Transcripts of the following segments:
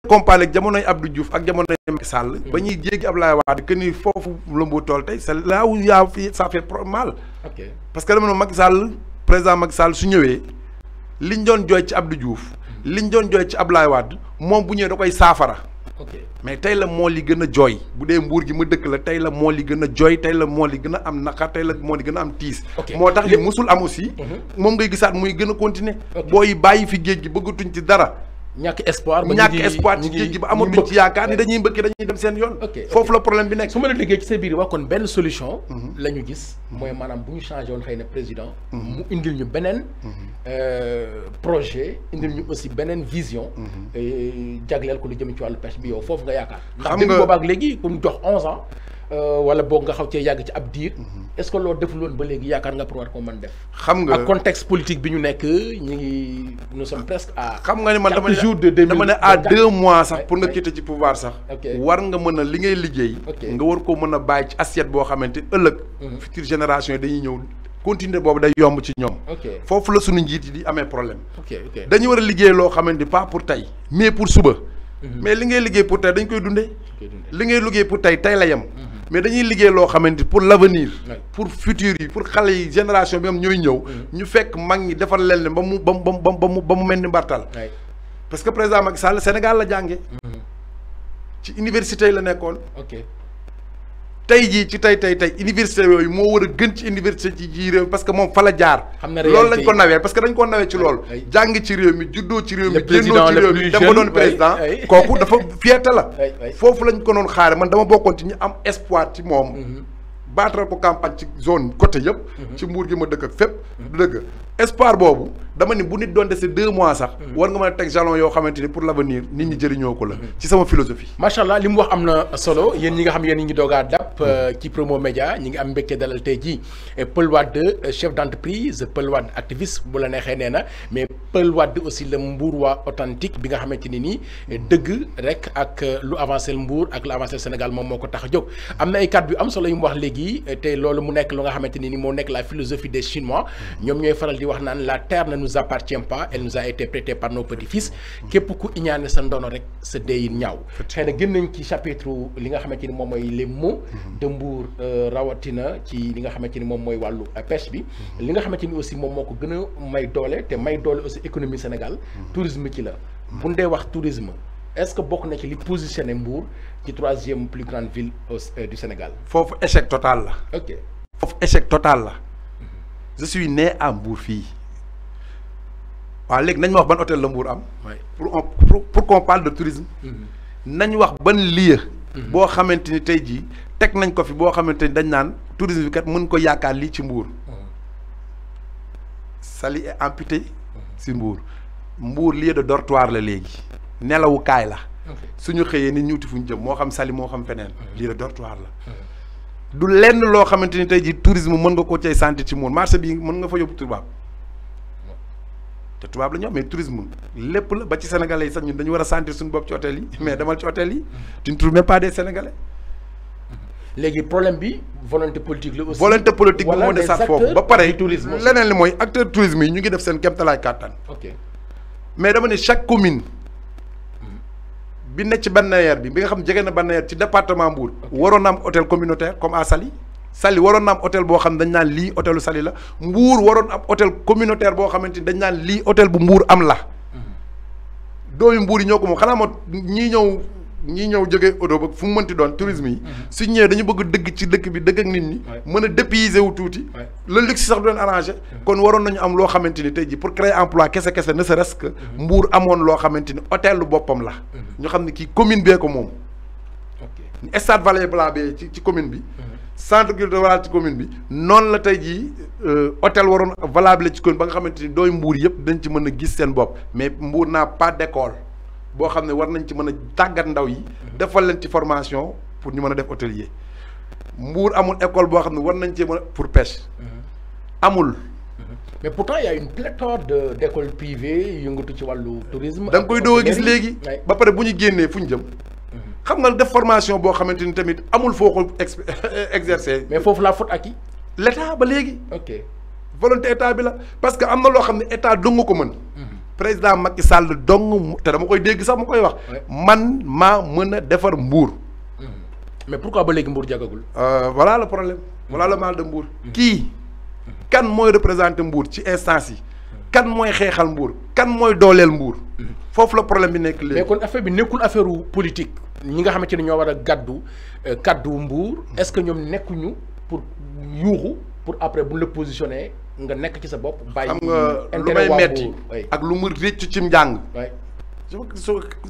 comparé ak jamonoy Abdou Diouf ak jamonoy Macky Sall. ba ñuy jéggi Abdoulaye Wade que ni foofu lëmbu tool tey c'est là où ça fait mal. parce que dama ne Macky Sall président Macky Sall su ñëwee liñ doon jooy ci Abdou Diouf. liñ doon jooy ci Abdoulaye Wade moom bu ñëwee da koy saafara. mais tey la moo li gën a jooy bu dee mbuur gi ma dëkk la tey la moo li gën a jooy tey la moo li gën a am naqar tey la moo li gën a am tiis. moo tax li musul am aussi. moom ngay gisaat muy gën a continuer. booy bàyyi fi géej gi bëggatuñ ci dara. ñàkk espoir ci géej gi ba amatuñ ci yaakaar ni dañuy mbëkk dañuy dem seen yoon. foofu la problème bi nekk. su ma la déggee ci sa biir wax kon benn solution. la ñu gis mooy maanaam bu ñu changé woon xëy na président. mu indil ñu beneen projet indil ñu aussi beneen vision. jagleel ko lu jëm ci wàllu pêche bi yow foofu nga yaakaar. xam nga ndax boobaak léegi pour mu jox 11 ans. wala boog nga xaw cee yàgg ci ab diir. est-ce que loolu deful woon ba léegi yaakaar nga pour war ko mën def. xam nga ak contexte politique bi ñu nekk ñu ngi nous sommes presque à. xam nga ni man dama ne à 2 mois sax pour nga quitter ci pouvoir sax. war nga mën a li ngay liggéey. nga war ko mën a bàyyi ci assiette boo xamante ëllëg. future génération yi dañuy ñëw continuer boobu day yomb ci ñoom. foofu la suñu njiit yi di amee problème. dañu war a liggéey loo xamante pas pour tey mais pour suba. mais li ngay liggéey pour tey dañ koy dundee. li ngay liggéey pour tey la yem. mais dañuy liggéey loo xamante pour l'avenir. pour futur yi pour xale yi génération bi am ñooy ñëw. ñu fekk mag ñi defar leen ba mu mel ni mbartal. parce que président Macky Sall Sénégal la jànge ci université yi la nekkoon. tey jii ci tey université yooyu moo war a gën ci université ci réew mi parce que moom fa la jaar. loolu lañ ko nawee parce que dañ ko nawee ci loolu. jàng ci réew mi juddoo ci réew mi génnoo ci réew mi dem ba doon président kooku dafa fierté la. foofu lañ ko doon xaare man dama bokkoon ci ñu am espoir ci moom. baataral ko campagne ci zone côté yëpp. ci mbuur gi ma dëkk ak fépp. du dëgg espoir boobu dama ni bu nit doon dese 2 mois sax. war nga mën a teg jalon yoo xamante ni pour l'avenir nit ñi jëriñoo ko la. ci sama philosophie. macha allah li mu wax am na solo yéen ñi nga xam yéen ñi ngi doog a dàpp ci Promo Média ñi ngi am mbégte dalal tey jii Peul Wade chef d'entreprise Peul Wade activiste bu la neexee nee na mais Peul Wade aussi le Mbour authentique bi nga xamante ni nii dëgg rek ak lu avancé Mbour ak lu avancé Sénégal moom moo ko tax a jóg. am na ay kàddu yu am solo yu mu wax léegi te loolu mu nekk lu nga xamante ni nii moo nekk la philosophie des Chinois ñoom ñooy faral di wax naan la terre ne nous appartient pas elle nous a été prêtée par nos petits-fils képp ku iñaane sa ndono rek sa déyin ñaaw. xëy na gën nañ ci chapitre li nga xamante ni moom mooy les mots de Mbour rawatina ci li nga xamante ni moom mooy wàllu pêche bi. li nga xamante ni aussi moom moo ko gën a may doole te may doole aussi économie Sénégal. tourisme ci la. bu ñu dee wax tourisme est-ce que bokk na ci li positionné Mbour ci 3e plus grande ville du Sénégal. foofu échec total la. foofu échec total la. je suis né à Mbour fii waaw léegi nañ ma wax ban hôtel la Mbour am. pour qu'on parle de tourisme. nañ wax ban lieu. boo xamante ni tey jii teg nañ ko fi boo xamante ni dañ naan tourisme bi kat mën ko yaakaar lii ci Mbour. Saly est amputé si Mbour. Mbour lieu de dortoir la léegi. nelawukaay la. suñu xëyee ni ñuuti fu ñu jëm moo xam Saly moo xam feneen. lieu de dortoir la. du lenn loo xamante ni tey jii tourisme mën nga ko cay sentir ci Mbour marché bi mën nga fa yóbbu tubaab te tubaab la ñu mais tourisme lépp la ba ci sénégalais yi sax ñun dañu war a sentir suñu bopp ci hôtel yi mais demal ci hôtel yi tu ne trouves même pas des sénégalais. léegi problème bi volonté politique la aussi. volonté politique bi moo de sax foofu ba pare leneen li mooy acteur tourisme yi ñu ngi def seen kéemtalaay kàttan. mais dama ne chaque commune. bi nekk ci Banayère bi nga xam jege na Banayère ci département Mbour. waroon na am hôtel communautaire comme à Saly. Saly waroon na am hôtel boo xam dañ naan lii hôtelu Saly la Mbour waroon am hôtel communautaire boo xamante ni dañ naan lii hôtel bu Mbour am la. dooyu Mbour yi ñoo ko moom xanaa ma ñii ñëw jógee oto ba fu mu mënti doon tourisme yi. su ñëwee dañu bëgg dëgg ci dëkk bi dëgg ak nit ñi. mën a dépayser wu tuuti. le luxe sax du leen arrangé. kon waroon nañu am loo xamante ni tey jii pour créer emploi kese ne serait-ce que. Mbour amoon loo xamante ni hôtel lu boppam la. ñu xam ne kii commune bee ko moom. stade Vallée Blanc bee ci commune bi. centre culturel ci commune bi noonu la tey jii hôtel waroon valable ci commune ba nga xamante ni dooy Mbour yëpp dañ ci mën a gis seen bopp mais Mbour n'a pas d'école boo xam ne war nañ ci mën a tàggat ndaw yi. defal leen ci formation pour ñu mën a def hôtelier. Mbour amul école boo xam ne war nañ cee mën a pour pêche. amul. mais pourtant il y a une pléthore d'écoles privées yëngatu ci wàllu tourisme. da nga koy doog a gis léegi. ba pare bu ñu génnee fu ñu jëm. xam nga def formation boo xamante ni tamit amul foo ko exercer. mais foofu la faute à qui. l'état ba léegi. volonté état bi la parce que am na loo xam ne état dong ko mën. président Macky Sall dong te dama koy dégg sax mu koy wax. man maa mën a defar Mbour. mais pourquoi ba léegi Mbour jagagul. voilà le problème. voilà le mal de Mbour. kii kan mooy représenter Mbour ci instance yi. kan mooy xeexal Mbour kan mooy dooleel Mbour. foofu la problème bi nekk léegi. mais kon affaire bi nekkul affaire politique ñi nga xamante ne ñoo war a kaddu Mbour est-ce que ñoom nekkuñu pour yuuxu pour après bu la positionné nga nekk ci sa bopp. bàyyi xam nga lu may metti ak lu mu réccu ci njàng. je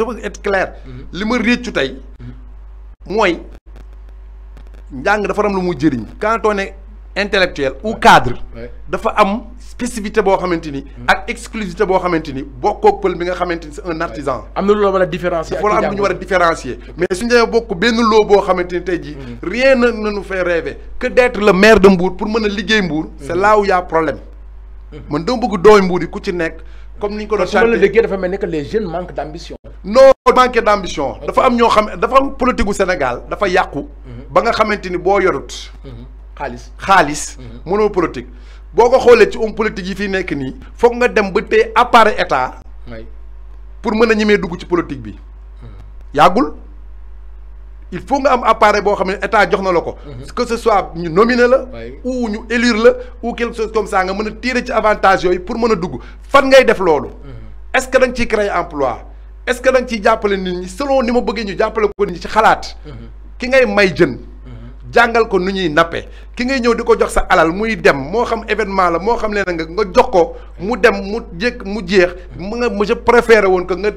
veux être clair. li ma réccu tey mooy njàng dafa am lu mu jëriñ. quand on est intellectuel ou cadre. dafa am spécificité boo xamante ni. ak exclusivité boo xamante ni bokkoog pël bi nga xamante ni c'est un artisan. am na lu la war a différencier. dafa am lu ñu war a différencier. mais suñu demee bokk benn loo boo xamante ni tey jii. rien ne nous fait rêver que d'être le maire de Mbour pour mën a liggéey Mbour. c'est là où y a problème. man dama bëgg dooy Mbour yi ku ci nekk. comme ni ñu ko doon chanté la déggee dafa mel ni que les jeunes manquent d'ambition. non manqué d'ambition. dafa am ñoo xam dafa am politique gu Sénégal dafa yàqu. ba nga xamante ni boo yorut. xaalis mënoo politique. boo ko xoolee ci homme politique yi fi nekk nii foog nga dem ba tey appareil état. pour mën a ñemee dugg ci politique bi. yàggul il faut nga am appareil boo xam ne état jox na la ko. que ce soit ñu nominer la. ou ñu élire la ou quelque chose comme ça nga mën a tirer ci avantage yooyu pour mën a dugg fan ngay def loolu. est-ce que da nga ciy créer emploi est-ce que da nga ciy jàppale nit ñi selon ni ma bëggee ñu jàppale ko nit ñi ci xalaat. ki ngay may jën. jàngal ko nu ñuy nappe ki ngay ñëw di ko jox sa alal muy dem moo xam événement la moo xam leen nga jox ko mu dem mu jeex mu je préféré woon que nga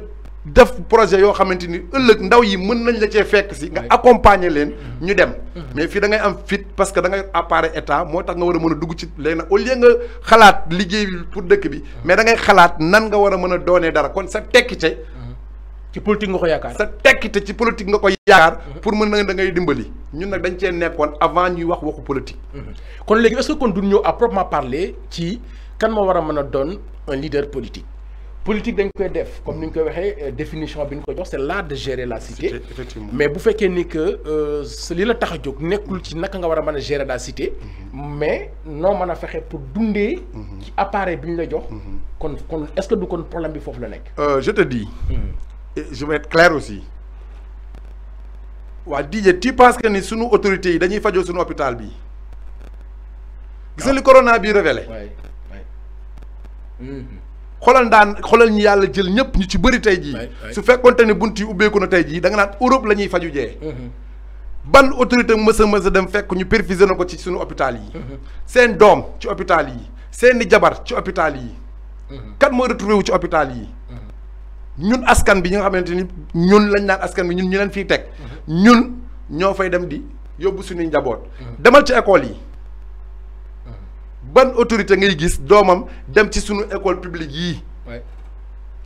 def projet yoo xamante ni ëllëg ndaw yi mën nañ la cee fekk si nga accompagner leen ñu dem mais fii da ngay am fit parce que da ngay appareil état moo tax nga war a mën a dugg ci léegi nag au lieu nga xalaat liggéey pour dëkk bi mais da ngay xalaat nan nga war a mën a doonee dara kon sa tekkite ci politique nga ko yaakaar sa tekkite ci politique nga ko yaakaar pour mën na da ngay dimbali ñun nag dañ cee nekkoon avant ñuy wax waxu politique. kon léegi est-ce que kon du ñëw à proprement parler ci kan moo war a mën a doon un leader politique politique dañ koy def comme ni ñu koy waxee définition bi ñu ko jox c'est l'art de gérer la cité. Effectivement. mais bu fekkee ni que li la tax a jóg nekkul ci naka nga war a mën a gérer la cité. mais noo mën a fexe pour dundee. ci appareil bi ñu la jox. kon est-ce que du kon problème bi foofu la nekk. Je te dis. Et je vais être clair aussi waa DJ tu penses que ni sunu autorités yi dañuy fajoo sunu hôpital bi gis nga li corona bi révélé xoolal ñi yàlla jël ñëpp ñu ci bëri tey jii su fekkoonte ne bunt yi ubbeeku na tey jii da nga naan Europe la ñuy faju jee ban autorité mës a dem fekk ñu perfusé na ko ci sunu hôpital yi seen doom ci hôpital yi seeni jabar ci hôpital yi kan mooy retrouvé wu ci hôpital yi ñun askan bi ñi nga xamante ni ñun lañ naan askan bi ñun ñu leen fiy teg ñun ñoo fay dem di yóbbu suñuy njaboot demal ci école yi ban autorité ngay gis doomam dem ci suñu école publique yii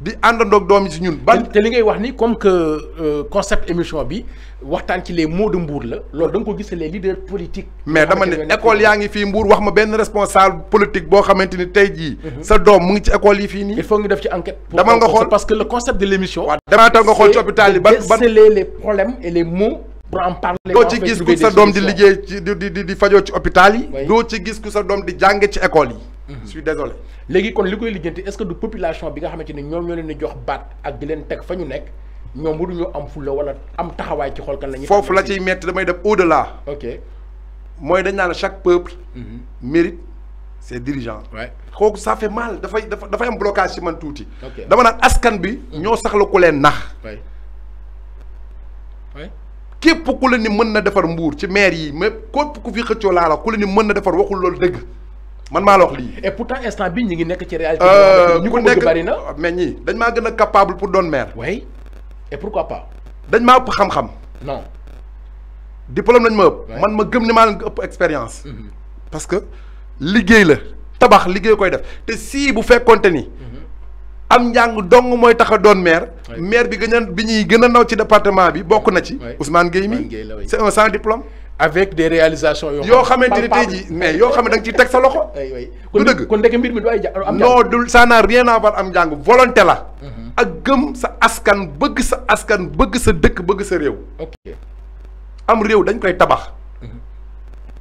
di àndandoog doom yi si ñun ban te li ngay wax ni comme que concept émission bi waxtaan ci les mots de Mbour la loolu da nga ko gis les leaders politiques mais dama ne école yaa ngi fii Mbour wax ma benn responsable politique boo xamante ni tey jii sa doom mu ngi ci école yi fii nii il faut ñu def ci enquête demal nga xool parce que le concept de l'émission waaw demaatal nga xool ci hôpital yi ban déceler les problèmes et les mots pour en parler doo ci gis ku sa doom di liggéey ci di fajoo ci hôpital yi doo ci gis ku sa doom di jànge ci école yi je suis désolé léegi kon li koy lijjanti est-ce que du population bi nga xamante ni ñoom ñoo leen di jox baat ak di leen teg fa ñu nekk ñoom waruñoo am fulla wala am taxawaay ci xool kan la ñuy foofu la ciy metti damay def au-delà ok mooy dañ naan chaque peuple mérite ses dirigeants kooku ça fait mal dafay am blocage ci man tuuti dama naan askan bi ñoo saxla ku leen nax képp ku la ni mën na defar Mbour ci maire yi mais képp ku fi xëccoo laa la ku la ni mën na defar waxul loolu dëgg man maa la wax lii. et pourtant instant bi ñu ngi nekk ci réalité. ñu ko bëgg bari na mais ñii dañ maa gën a capable pour doon maire. oui et pourquoi pas. dañ maa ëpp xam-xam. non. diplôme lañ ma ëpp. man ma gëm ni maa leen ëpp expérience. parce que liggéey la tabax liggéey koy def te si bu fekkonte ni. am njàng dong mooy tax a doon maire. maire bi ñuy gën a naw ci département bi bokk na ci. Ousmane Gueye mi c'est un sans diplôme. avec des réalisations yoo xamante ni tey jii mais yoo xam ne da nga ciy teg sa loxo. du dëgg kon ndeke mbir mi du ay am non du ça n'a rien à voir am njàng volonté la. ak gëm sa askan bëgg sa askan bëgg sa dëkk bëgg sa réew. am réew dañ koy tabax.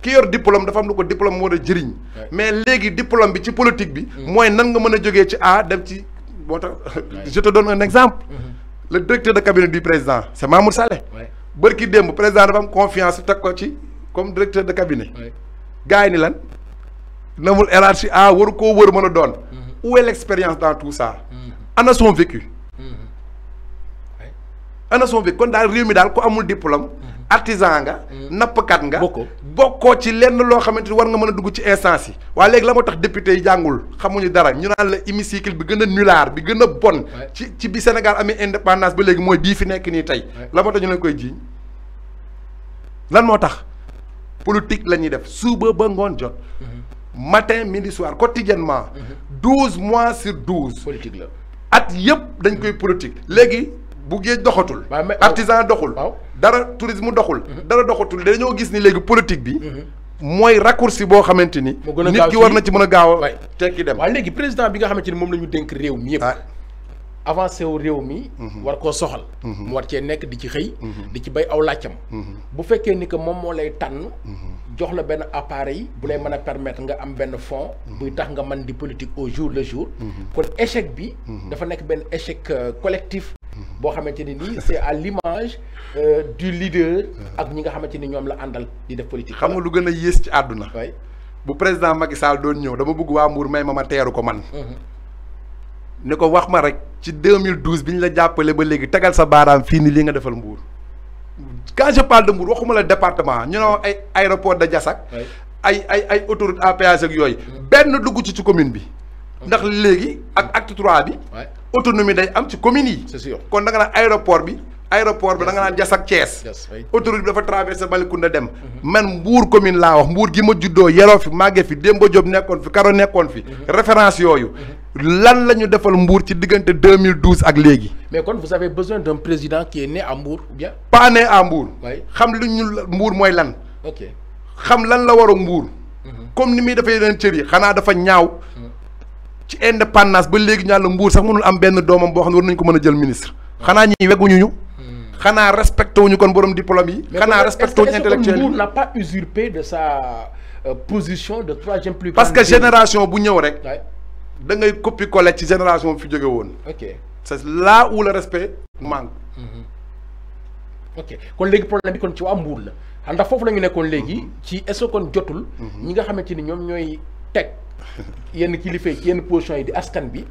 ki yor diplôme dafa am lu ko diplôme moo da jëriñ. mais léegi diplôme bi ci politique bi. mooy nan nga mën a jógee ci A dem ci je te donne un exemple. Le directeur de cabinet du président c'est Mamour Saleh. bërki démb président dafa am confiance teg ko ci comme directeur de cabinet. gars yi ni lan namul hiérarchie waru koo wër mën a doon. où est l'expérience dans tout ça. ana son vécu. ana son vécu kon daal réew mi daal ku amul diplôme. artisan nga. nappkat nga. bokkoo ci lenn loo xamante ni war nga mën a dugg ci instance yi. waaye léegi la moo tax député yi jàngul xamuñu dara ñu naan la hémicycle bi gën a nulaar bi gën a bon. ci bi Sénégal amee indépendance ba léegi mooy bii fi nekk nii tey. la moo tax ñu leen koy jiiñ lan moo tax politique la ñuy def suba ba ngoon jot. matin midi soir quotidiennement. 12 mois sur 12. politique la at yëpp dañ koy politique léegi. bu géej doxatul. artisan doxul. dara tourisme doxul. dara doxatul dañoo gis ni léegi politique bi. mooy raccourci boo xamante ni. nit ki war na ci mën a gaaw a tekki dem. waaw léegi président bi nga xamante ni moom la ñu dénk réew mi yëpp. avancé wu réew mi. war koo soxal. mu war cee nekk di ci xëy. di ci bay aw laajam. bu fekkee ni que moom moo lay tànn. jox la benn appareil bu lay mën a permettre nga am benn fonds. buy tax nga mën di politique au jour le jour. kon échec bi. dafa nekk benn échec collectif. boo xamante ni nii c'est à l'image du leader ak ñi nga xamante ni ñoom la àndal di def politique. xam nga lu gën a yées ci àdduna. bu président Macky Sall doon ñëw dama bëgg waa Mbour may ma teeru ko man. ne ko wax ma rek ci 2012 bi ñu la jàppale ba léegi tegal sa baaraam fii ni li nga defal Mbour. quand je parle de Mbour waxuma la département ñu ne ay aéroport de Diassak. ay autoroute à péage ak yooyu. benn dugg ci commune bi. ndax léegi ak acte 3 bi. autonomie day am ci communes yi. c'est sûr kon da nga naan aéroport bi da nga naan Diassak Thiès. autoroute bi dafa traversé Malicounda dem. man Mbour commune laa wax Mbour gi ma juddoo yeroo fi màggee fi Demba Diop nekkoon fi Karo nekkoon fi. référence yooyu. lan la ñu defal Mbour ci diggante 2012 ak léegi. mais kon vous avez besoin d'un président qui est né à Mbour ou bien. pas né à Mbour. xam lu ñu Mbour mooy lan. ok xam lan la war a Mbour. comme ni muy defee yeneen cër yi xanaa dafa ñaaw. ci indépendance ba léegi ñaan la Mbour sax mënul am benn doomam boo xam ne war nañu ko mën a jël ministre. xanaa ñi wegguñu ñu. xanaa respecté wuñu kon borom diplôme yi. xanaa respecté wuñu intellectuel yi. Mbour n'a pas usurpé de sa position de troisième plus grande. parce que génération bu ñëw rek. da ngay copier-coller ci génération bi fi jóge woon. ok c'est là où le respect manque. ok kon léegi problème bi kon ci waa Mbour la xam ndax foofu la ñu nekkoon léegi. ci est-ce que kon jotul. ñi nga xamante ni ñoom ñooy teg. yenn kilifa yi ci yenn position yi di askan bi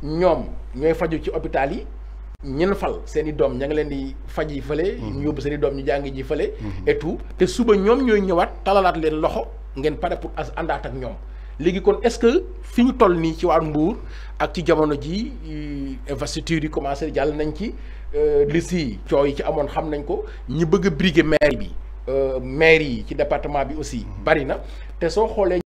ñoom ñooy faju ci hôpital yi ñen fal seen i doom ña ngi leen di faj yi fële. ñu yóbbu seen i doom ñu jàngi ji fële. et tout te suba ñoom ñooy ñëwaat talalaat leen loxo ngeen pare pour àndaat ak ñoom léegi kon est-ce que fi ñu toll nii ci waa Mbour ak ci jamono ji investiture yi commencé jàll nañ ci liste yi coow yi ci amoon xam nañ ko ñi bëgg a briguer maire bi maire yi ci département bi aussi bari na te soo xoolee.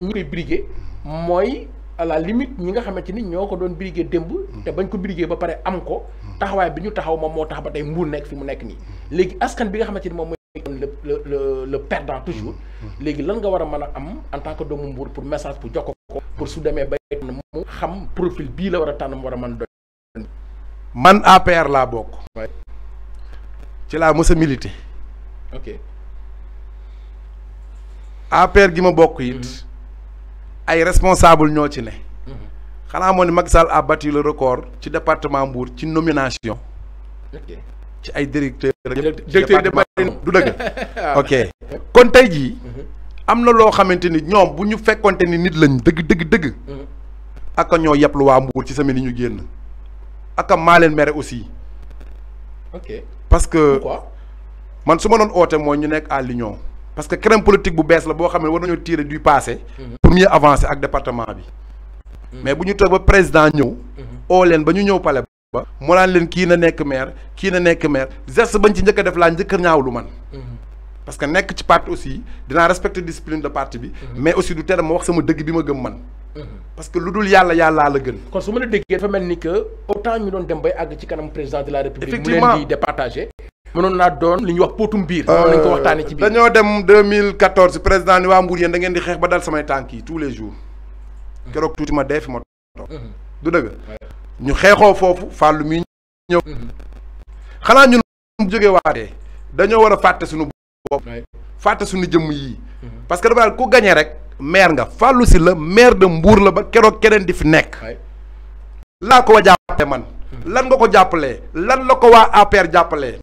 ñi koy briguer mooy à la limite ñi nga xamante ni ñoo ko doon briguer démb te bañ ko briguer ba pare am ko taxawaay bi ñu taxaw moom moo tax ba tey Mbour nekk fi mu nekk nii léegi askan bi nga xamante ni moom mooy le perdant toujours léegi lan nga war a mën a am en tant que doomu Mbour pour message pour jox ko pour su demee ba mu xam profil bii la war a tànn mu war a mën doon. man APR laa bokk. ci laa mës a milité. ok APR gi ma bokk it. ay responsable ñoo ci ne. xanaa moo ne Macky Sall a battu le record ci département Mbour ci nomination. ci ay directeurs. directeur de du dëgg. ok kon tey jii. am na loo xamante ni ñoom bu ñu fekkonte ni nit lañ dëgg. aka ñoo yeblu waa Mbour ci semaine yi ñu génn. aka maa leen mere aussi. ok parce que pourquoi man su ma doon oote mooy ñu nekk à l'union parce que crème politique bu bees la boo xam ne war nañoo tirer du passé. pour mieux avancer ak département bi. mais bu ñu toog ba président ñëw. oo leen ba ñu ñëw pale ba. mu naan leen kii na nekk maire kii na nekk maire geste bañ ci njëkk a def laa njëkk a ñaawlu man. parce que nekk ci parti aussi dinaa respecter discipline de parti bi. mais aussi du tere ma wax sama dëgg bi ma gëm man. parce que lu dul yàlla yàllaa la gën. kon su ma la déggee dafa mel ni que autant ñu doon dem bay àgg ci kanam président de la république. effectivement mu leen di départager. mënoon naa doon li ñuy wax potum biir. mënoon nañu ko waxtaanee ci biir. dañoo dem 2014 président ni waa Mbour yéen da ngeen di xeex ba dal samay tànk yi tous les jours. keroog tuuti ma dee fi ma toog. du dëgg ñu xeexoo foofu fàllu mi ñëw. xanaa ñun mu jógee waatee dañoo war a fàtte suñu bopp. fàtte suñu jëmm yii. parce que dafa ku gagné rek maire nga Fallou Sylla maire de Mbour la ba keroog keneen di fi nekk. laa ko wa jàppale man lan nga ko jàppalee lan la ko waa APR jàppalee